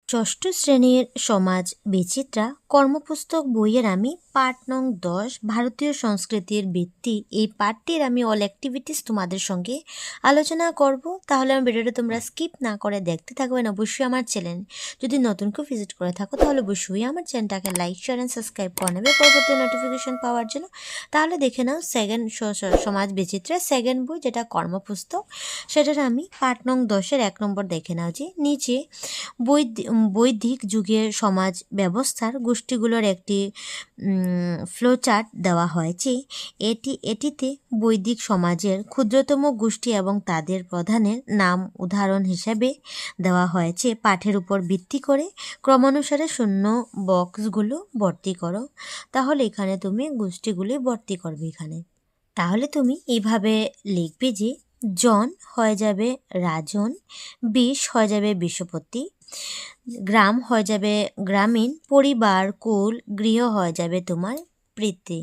ষষ্ঠ শ্রেণীর সমাজ বিচিত্রা কর্মপুস্তক বইয়ের আমি পাঠ নং 10 ভারতীয় সংস্কৃতির ভিত্তি এই পাঠটির আমি অল অ্যাক্টিভিটিস তোমাদের সঙ্গে আলোচনা করব। তাহলে আমার ভিডিওটা তোমরা স্কিপ না করে দেখতে থাকবেন। অবশ্যই আমার চ্যানেল যদি নতুন কেউ ভিজিট করে থাকো তাহলে অবশ্যই আমার চ্যানেলটাকে লাইক শেয়ার অ্যান্ড সাবস্ক্রাইব করে নেবে পরবর্তী নোটিফিকেশন পাওয়ার জন্য। তাহলে দেখে নাও সমাজ বিচিত্রার সেকেন্ড বই যেটা কর্মপুস্তক, সেটার আমি পাঠ নং 10-এর 1 নম্বর দেখে নাও যে নিচে বৈদিক যুগের সমাজ ব্যবস্থার গোষ্ঠীগুলোর একটি ফ্লোচার্ট দেওয়া হয়েছে। এটিতে বৈদিক সমাজের ক্ষুদ্রতম গোষ্ঠী এবং তাদের প্রধানের নাম উদাহরণ হিসেবে দেওয়া হয়েছে। পাঠের উপর ভিত্তি করে ক্রমানুসারে শূন্য বক্সগুলো ভর্তি করো। তাহলে এখানে তুমি গোষ্ঠীগুলি ভর্তি করবে এখানে। তাহলে তুমি এইভাবে লিখবে যে জন হয়ে যাবে রাজন, বিষ হয়ে যাবে বিষপতি, গ্রাম হয়ে যাবে গ্রামীণ, পরিবার কুল, গৃহ হয়ে যাবে তোমার প্রীতি।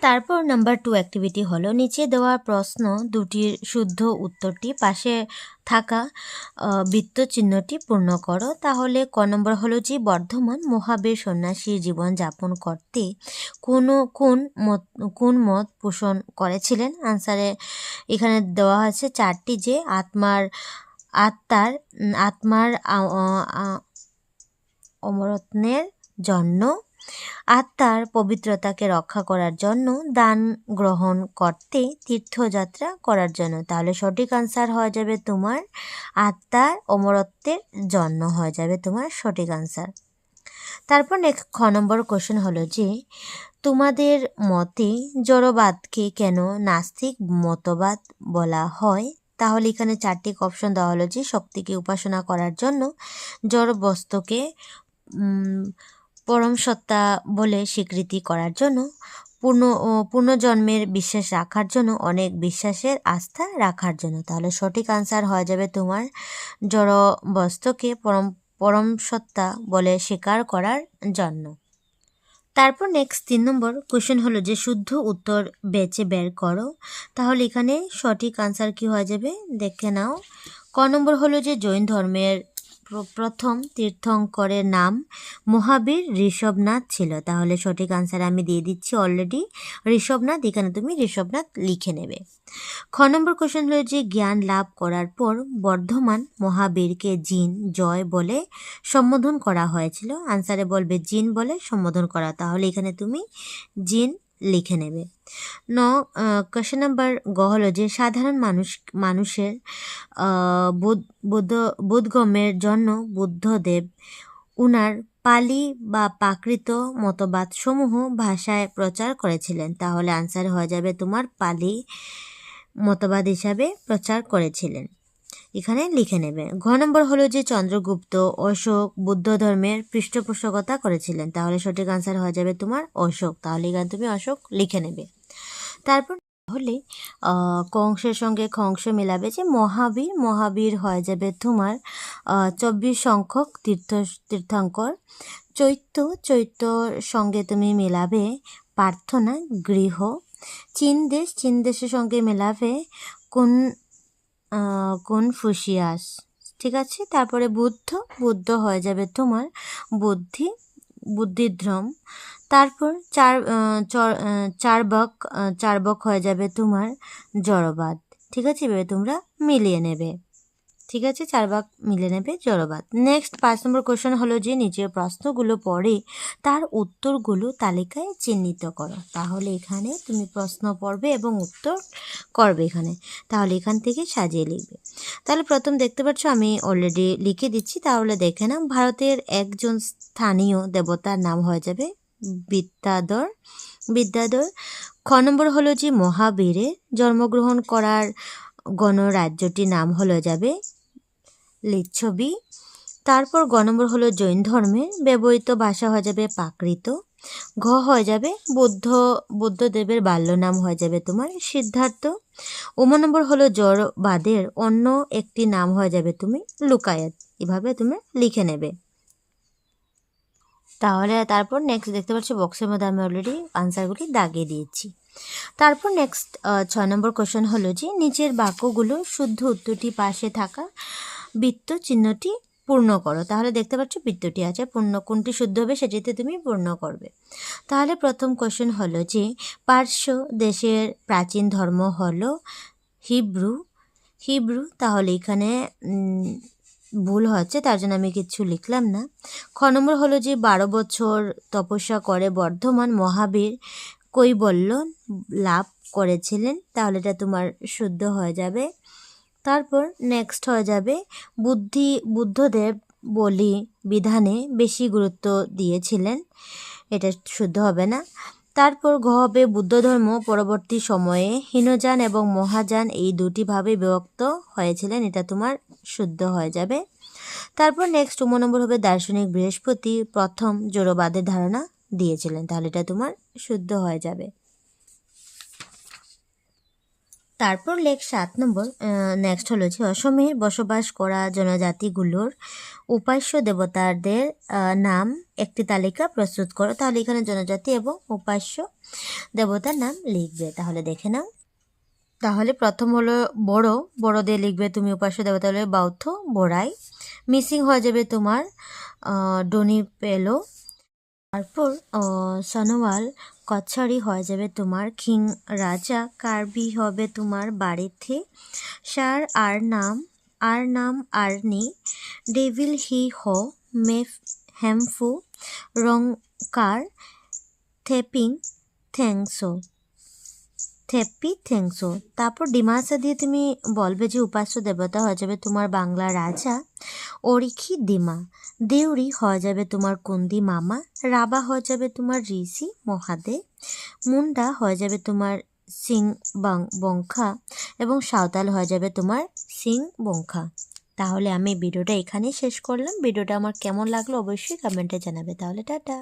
তারপর নাম্বার 2 অ্যাক্টিভিটি হলো নিচে দেওয়া প্রশ্ন দুটির শুদ্ধ উত্তরটি পাশে থাকা বৃত্ত চিহ্নটি পূর্ণ করো। তাহলে ক নম্বর হলো যে বর্ধমান মহাবীর সন্ন্যাসী জীবন যাপন করতে কোন মত পোষণ করেছিলেন। আনসারে এখানে দেওয়া হয়েছে 4টি যে আত্মার অমরত্বের জন্য, আত্মার পবিত্রতাকে রক্ষা করার জন্য, দান গ্রহণ করতে, তীর্থযাত্রা করার জন্য। তাহলে সঠিক আনসার হয়ে যাবে তোমার আত্মার অমরত্বের জন্য হয়ে যাবে তোমার সঠিক আনসার। তারপর নেক্সট খ নম্বর কোশ্চেন হলো যে তোমাদের মতে জড়বাদকে কেন নাস্তিক মতবাদ বলা হয়। তাহলে এখানে 4টি অপশন দেওয়া হলো যে শক্তিকে উপাসনা করার জন্য, জড় বস্তুকে পরম সত্তা বলে স্বীকৃতি করার জন্য, পুনর্জন্মের বিশ্বাস রাখার জন্য, অনেক বিশ্বাসের আস্থা রাখার জন্য। তাহলে সঠিক আনসার হয়ে যাবে তোমার জড় বস্তুকে পরম সত্তা বলে স্বীকার করার জন্য। তারপর নেক্সট 3 নম্বর কোশ্চেন হলো যে শুদ্ধ উত্তর বেছে বের করো। তাহলে এখানে সঠিক আনসার কি হয়ে যাবে দেখে নাও। ক নম্বর হলো যে জৈন ধর্মের প্রথম তীর্থঙ্করের নাম মহাবীর ঋষভনাথ ছিল। তাহলে সঠিক আনসার আমি দিয়ে দিচ্ছি অলরেডি ঋষভনাথ, এখানে তুমি ঋষভনাথ লিখে নেবে। খ নম্বর কোশ্চেন হলো যে জ্ঞান লাভ করার পর বর্ধমান মহাবীরকে জিন জয় বলে সম্বোধন করা হয়েছিল। আনসারে বলবে জিন বলে সম্বোধন করা। তাহলে এখানে তুমি জিন লিখে নেবে। কোশ্চেন নাম্বার গ হলো যে সাধারণ মানুষের বোধগম্যের জন্য বুদ্ধদেব উনার পালি বা প্রাকৃত মতবাদ সমূহ ভাষায় প্রচার করেছিলেন। তাহলে আনসার হয়ে যাবে তোমার পালি মতবাদ হিসাবে প্রচার করেছিলেন, এখানে লিখে নেবে। ঘ নম্বর হলো যে চন্দ্রগুপ্ত অশোক বুদ্ধ ধর্মের পৃষ্ঠপোষকতা করেছিলেন। তাহলে সঠিক আনসার হয়ে যাবে তোমার অশোক। তাহলে এখানে তুমি অশোক লিখে নেবে। তারপর হলে কংসের সঙ্গে খংস মেলাবে যে মহাবীর হয়ে যাবে তোমার 24 সংখ্যক তীর্থঙ্কর। চৈত্যর সঙ্গে তুমি মেলাবে প্রার্থনা গৃহ। চীন দেশের সঙ্গে মেলাবে কনফুসিয়াস, ঠিক আছে। তারপরে বুদ্ধ হয়ে যাবে তোমার বুদ্ধিধর্ম। তারপর চার্বক হয়ে যাবে তোমার জড়বাদ, ঠিক আছে। এভাবে তোমরা মিলিয়ে নেবে, ঠিক আছে। চার্বাক মিলে নেবে জড়বাদ। নেক্সট 5 নম্বর কোশ্চেন হলো যে নিচের প্রশ্নগুলো পড়ে তার উত্তরগুলো তালিকায় চিহ্নিত করো। তাহলে এখানে তুমি প্রশ্ন পড়বে এবং উত্তর করবে এখানে। তাহলে এখান থেকে সাজিয়ে লিখবে। তাহলে প্রথম দেখতে পাচ্ছ আমি অলরেডি লিখে দিচ্ছি, তাহলে দেখে নাও। ভারতের একজন স্থানীয় দেবতার নাম হয়ে যাবে বিদ্যাধর। খ নম্বর হলো যে মহাবীরের জন্মগ্রহণ করার গণরাজ্যটির নাম হলো যাবে লিচ্ছবি। তারপর গ নম্বর হলো জৈন ধর্মের ব্যবহৃত ভাষা হয়ে যাবে প্রাকৃত। ঘ হয়ে যাবে বুদ্ধদেবের বাল্য নাম হয়ে যাবে তোমার সিদ্ধার্থ। নম্বর হলো জড়বাদের অন্য একটি নাম হয়ে যাবে তুমি লুকায়াত। এভাবে তুমি লিখে নেবে। তাহলে তারপর নেক্সট দেখতে পাচ্ছি বক্সের মধ্যে আমি অলরেডি আনসারগুলি দাগিয়ে দিয়েছি। তারপর নেক্সট 6 নম্বর কোশ্চেন হলো যে নিচের বাক্যগুলো শুদ্ধ উত্তরটি পাশে থাকা বৃত্ত চিহ্নটি পূর্ণ করো। তাহলে দেখতে পাচ্ছ বৃত্তটি আছে, পূর্ণ কোনটি শুদ্ধ হবে সেটিতে তুমি পূর্ণ করবে। তাহলে প্রথম কোশ্চেন হলো যে পার্শ্ব দেশের প্রাচীন ধর্ম হলো হিব্রু। তাহলে এখানে ভুল হচ্ছে, তার জন্য আমি কিচ্ছু লিখলাম না। খ নম্বর হলো যে 12 বছর তপস্যা করে বর্ধমান মহাবীর কৈবল্য লাভ করেছিলেন। তাহলে এটা তোমার শুদ্ধ হয়ে যাবে। তারপর নেক্সট হয়ে যাবে বুদ্ধদেব বলি বিধানে বেশি গুরুত্ব দিয়েছিলেন। এটা শুদ্ধ হবে না। তারপর ঘ হবে বুদ্ধ ধর্ম পরবর্তী সময়ে হীনযান এবং মহাযান এই দুটি ভাবে বিভক্ত হয়েছিলেন। এটা তোমার শুদ্ধ হয়ে যাবে। তারপর নেক্সট 9 নম্বর হবে দার্শনিক বৃহস্পতি প্রথম জড়বাদের ধারণা দিয়েছিলেন। তাহলে এটা তোমার শুদ্ধ হয়ে যাবে। তারপর লেখ 7 নম্বর নেক্সট হলো যে অসমের বসবাস করা জনজাতিগুলোর উপাস্য দেবতাদের নাম একটি তালিকা প্রস্তুত করো। তাহলে এখানে জনজাতি এবং উপাস্য দেবতার নাম লিখবে। তাহলে দেখে নাও। তাহলে প্রথম হলো বড় দিয়ে লিখবে তুমি উপাস্য দেবতা হলে বাউথ বোরাই। মিসিং হয়ে যাবে তোমার ডনি পেলো। তারপর সনোয়াল কছারি হয়ে যাবে তোমার খিং রাজা। কার্বি হবে তোমার বাড়িতে। সার আর নাম আরনি। ডেভিল হি হো হেমফু রংকার থেপি থ্যাংকসো। তারপর ডিমাসা দিয়ে তুমি বলবে যে উপাস্য দেবতা হয়ে যাবে তোমার বাংলা রাজা অরিখি দিমা। দেউরি হয়ে যাবে তোমার কুন্দি মামা। রাবা হয়ে যাবে তোমার ঋষি মহাদেব। মুন্ডা হয়ে যাবে তোমার সিং বংখা এবং সাঁওতাল হয়ে যাবে তোমার সিং বংখা। তাহলে আমি ভিডিওটা এখানেই শেষ করলাম। ভিডিওটা আমার কেমন লাগলো অবশ্যই কমেন্টে জানাবে। তাহলে টাটা।